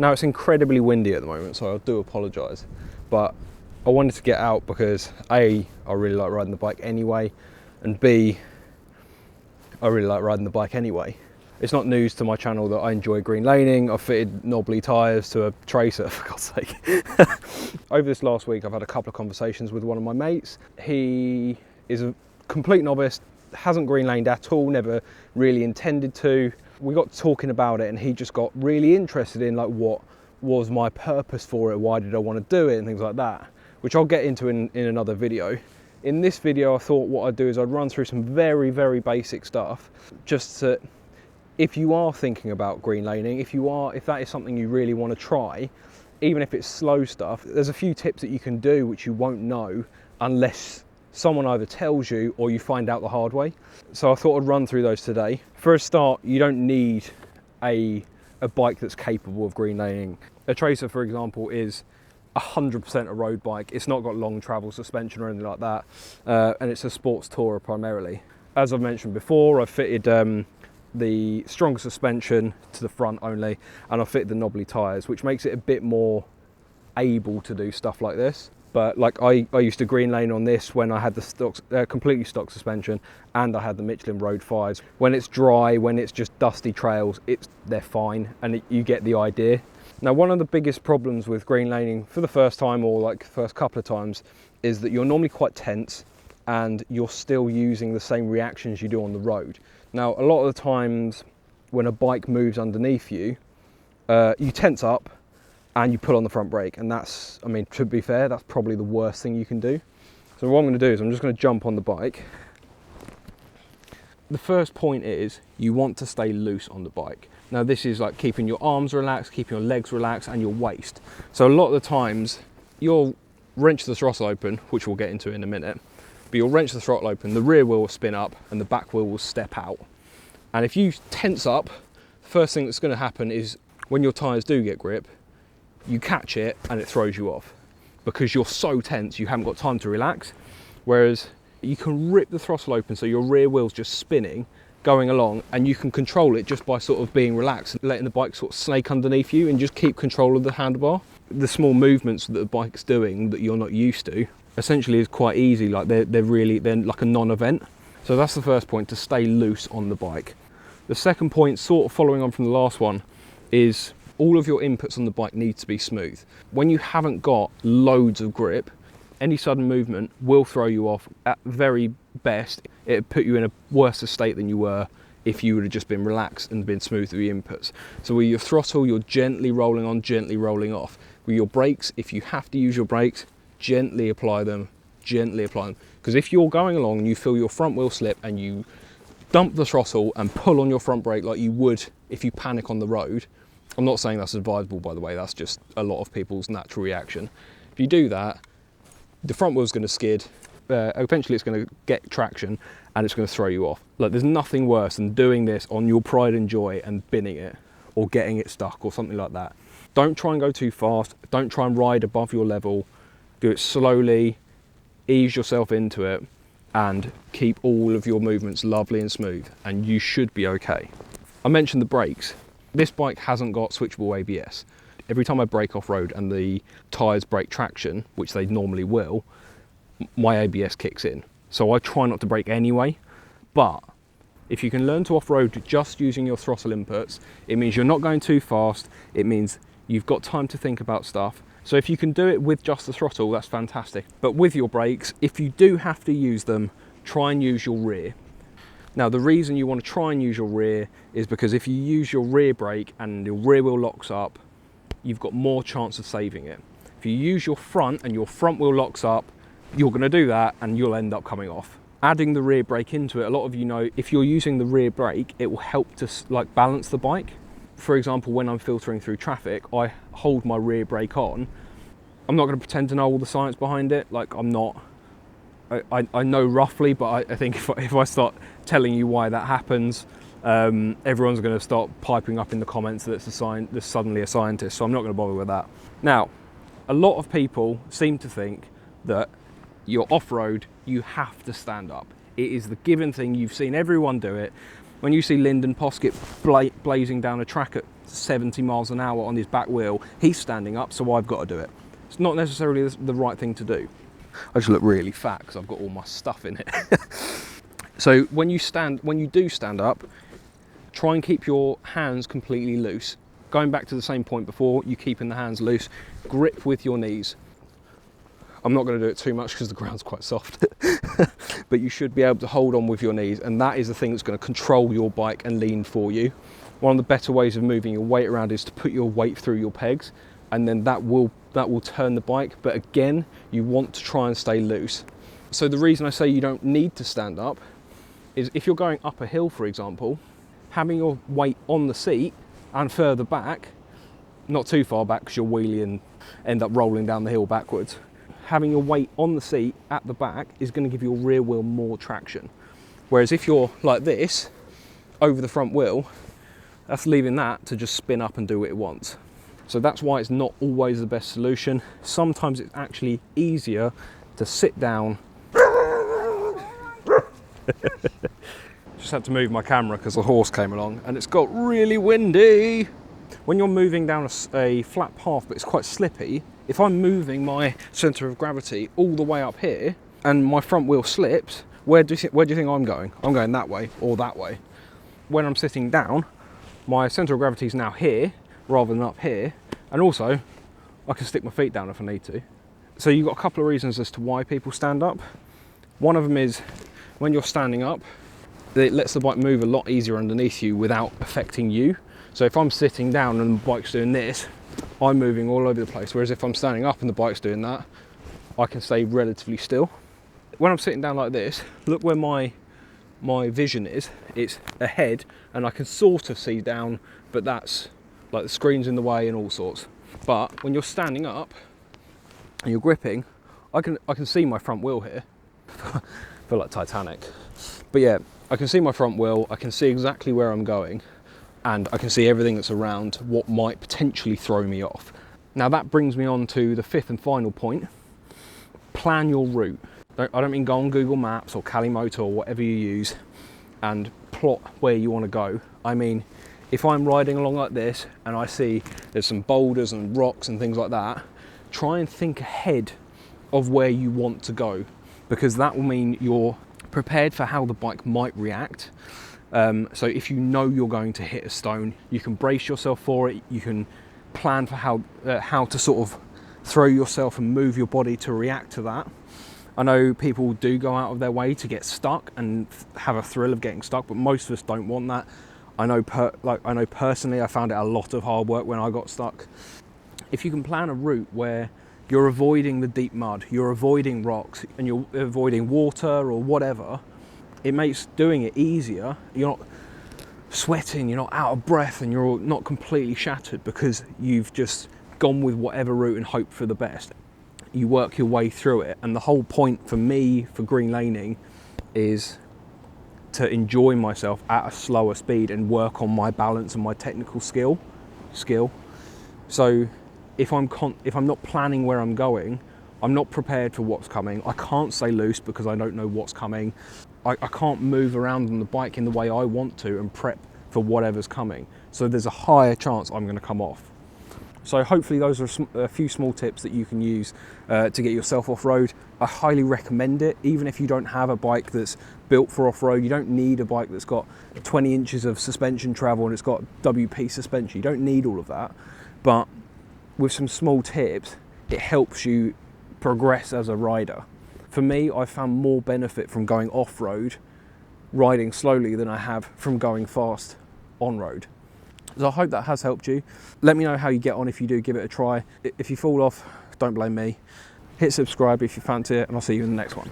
Now it's incredibly windy at the moment, so I do apologise, but I wanted to get out because A, I really like riding the bike anyway, and B, I really like riding the bike anyway. It's not news to my channel that I enjoy green laning. I've fitted knobbly tyres to a Tracer, for God's sake. Over this last week, I've had a couple of conversations with one of my mates. He is a complete novice, hasn't green laned at all, never really intended to. We got talking about it and he just got really interested in like what was my purpose for it, why did I want to do it and things like that, which I'll get into in another video. In this video, I thought what I'd do is I'd run through some very, very basic stuff, just to, if you are thinking about green laning, if that is something you really want to try, even if it's slow stuff, there's a few tips that you can do which you won't know unless someone either tells you or you find out the hard way. So I thought I'd run through those today. For a start, you don't need a bike that's capable of green laning. A Tracer, for example, is 100% a road bike. It's not got long travel suspension or anything like that, and it's a sports tourer primarily. As I've mentioned before, I've fitted the stronger suspension to the front only, and I've fitted the knobbly tyres, which makes it a bit more able to do stuff like this. But like I used to green lane on this when I had the stock, completely stock suspension, and I had the Michelin Road 5s. When it's dry, when it's just dusty trails, they're fine, and you get the idea. Now, one of the biggest problems with green laning for the first time, or like first couple of times, is that you're normally quite tense and you're still using the same reactions you do on the road. Now, a lot of the times when a bike moves underneath you, you tense up and you pull on the front brake, and that's, I mean, to be fair, that's probably the worst thing you can do. So what I'm going to do is I'm just going to jump on the bike. The first point is you want to stay loose on the bike. Now this is like keeping your arms relaxed, keeping your legs relaxed, and your waist. So a lot of the times you'll wrench the throttle open, which we'll get into in a minute, but you'll wrench the throttle open, the rear wheel will spin up and the back wheel will step out. And if you tense up, the first thing that's going to happen is when your tyres do get grip, you catch it and it throws you off because you're so tense you haven't got time to relax. Whereas you can rip the throttle open so your rear wheel's just spinning, going along, and you can control it just by sort of being relaxed and letting the bike sort of snake underneath you and just keep control of the handlebar. The small movements that the bike's doing that you're not used to essentially is quite easy, like they're like a non-event. So that's the first point, to stay loose on the bike. The second point, sort of following on from the last one, is all of your inputs on the bike need to be smooth. When you haven't got loads of grip, any sudden movement will throw you off. At very best, it'd put you in a worse state than you were if you would have just been relaxed and been smooth with your inputs. So with your throttle, you're gently rolling on, gently rolling off. With your brakes, if you have to use your brakes, gently apply them, gently apply them. Because if you're going along and you feel your front wheel slip and you dump the throttle and pull on your front brake like you would if you panic on the road, I'm not saying that's advisable, by the way, that's just a lot of people's natural reaction. If you do that, the front wheel's going to skid, eventually it's going to get traction and it's going to throw you off. Like, there's nothing worse than doing this on your pride and joy and binning it or getting it stuck or something like that. Don't try and go too fast, don't try and ride above your level, do it slowly, ease yourself into it and keep all of your movements lovely and smooth and you should be okay. I mentioned the brakes. This bike hasn't got switchable ABS. Every time I brake off-road and the tyres break traction, which they normally will, my ABS kicks in. So I try not to brake anyway, but if you can learn to off-road just using your throttle inputs, it means you're not going too fast, it means you've got time to think about stuff. So if you can do it with just the throttle, that's fantastic. But with your brakes, if you do have to use them, try and use your rear. Now, the reason you want to try and use your rear is because if you use your rear brake and your rear wheel locks up, you've got more chance of saving it. If you use your front and your front wheel locks up, you're going to do that and you'll end up coming off. Adding the rear brake into it, a lot of you know, if you're using the rear brake, it will help to like balance the bike. For example, when I'm filtering through traffic, I hold my rear brake on. I'm not going to pretend to know all the science behind it. Like, I'm not, I know roughly, but I think if I start telling you why that happens, everyone's going to start piping up in the comments that there's suddenly a scientist, so I'm not going to bother with that. Now, a lot of people seem to think that you're off-road, you have to stand up. It is the given thing. You've seen everyone do it. When you see Lyndon Poskitt blazing down a track at 70 miles an hour on his back wheel. He's standing up, so I've got to do it. It's not necessarily the right thing to do. I just look really fat because I've got all my stuff in it. So when you do stand up, try and keep your hands completely loose. Going back to the same point before, you keeping the hands loose, grip with your knees. I'm not going to do it too much because the ground's quite soft, but you should be able to hold on with your knees, and that is the thing that's going to control your bike and lean for you. One of the better ways of moving your weight around is to put your weight through your pegs, and then that will turn the bike. But again, you want to try and stay loose. So the reason I say you don't need to stand up is if you're going up a hill, for example, having your weight on the seat and further back, not too far back because you'll wheelie and end up rolling down the hill backwards. Having your weight on the seat at the back is going to give your rear wheel more traction. Whereas if you're like this, over the front wheel, that's leaving that to just spin up and do what it wants. So that's why it's not always the best solution. Sometimes it's actually easier to sit down. Just had to move my camera because the horse came along and it's got really windy. When you're moving down a flat path but it's quite slippy, if I'm moving my centre of gravity all the way up here and my front wheel slips, where do you think I'm going? I'm going that way or that way. When I'm sitting down, my centre of gravity is now here rather than up here, and also I can stick my feet down if I need to. So you've got a couple of reasons as to why people stand up. One of them is when you're standing up, it lets the bike move a lot easier underneath you without affecting you. So if I'm sitting down and the bike's doing this, I'm moving all over the place. Whereas if I'm standing up and the bike's doing that, I can stay relatively still. When I'm sitting down like this, look where my vision is. It's ahead and I can sort of see down, but that's like the screen's in the way and all sorts. But when you're standing up and you're gripping, I can see my front wheel here. I feel like Titanic. But yeah, I can see my front wheel, I can see exactly where I'm going, and I can see everything that's around what might potentially throw me off. Now that brings me on to the fifth and final point. Plan your route. I don't mean go on Google Maps or Calimoto or whatever you use and plot where you want to go. I mean, if I'm riding along like this and I see there's some boulders and rocks and things like that, try and think ahead of where you want to go, because that will mean you're prepared for how the bike might react. So if you know you're going to hit a stone, you can brace yourself for it. You can plan for how to sort of throw yourself and move your body to react to that. I know people do go out of their way to get stuck and have a thrill of getting stuck, but most of us don't want that. I know personally, I found it a lot of hard work when I got stuck. If you can plan a route where you're avoiding the deep mud, you're avoiding rocks, and you're avoiding water or whatever, it makes doing it easier. You're not sweating, you're not out of breath, and you're not completely shattered because you've just gone with whatever route and hoped for the best. You work your way through it, and the whole point for me for green laning is to enjoy myself at a slower speed and work on my balance and my technical skill. So if I'm not planning where I'm going, I'm not prepared for what's coming. I can't stay loose because I don't know what's coming. I can't move around on the bike in the way I want to and prep for whatever's coming. So there's a higher chance I'm going to come off. So hopefully those are a few small tips that you can use to get yourself off-road. I highly recommend it, even if you don't have a bike that's built for off-road. You don't need a bike that's got 20 inches of suspension travel and it's got WP suspension. You don't need all of that. But with some small tips, it helps you progress as a rider. For me, I found more benefit from going off-road, riding slowly, than I have from going fast on-road. So I hope that has helped you. Let me know how you get on if you do give it a try. If you fall off, don't blame me. Hit subscribe if you fancy it, and I'll see you in the next one.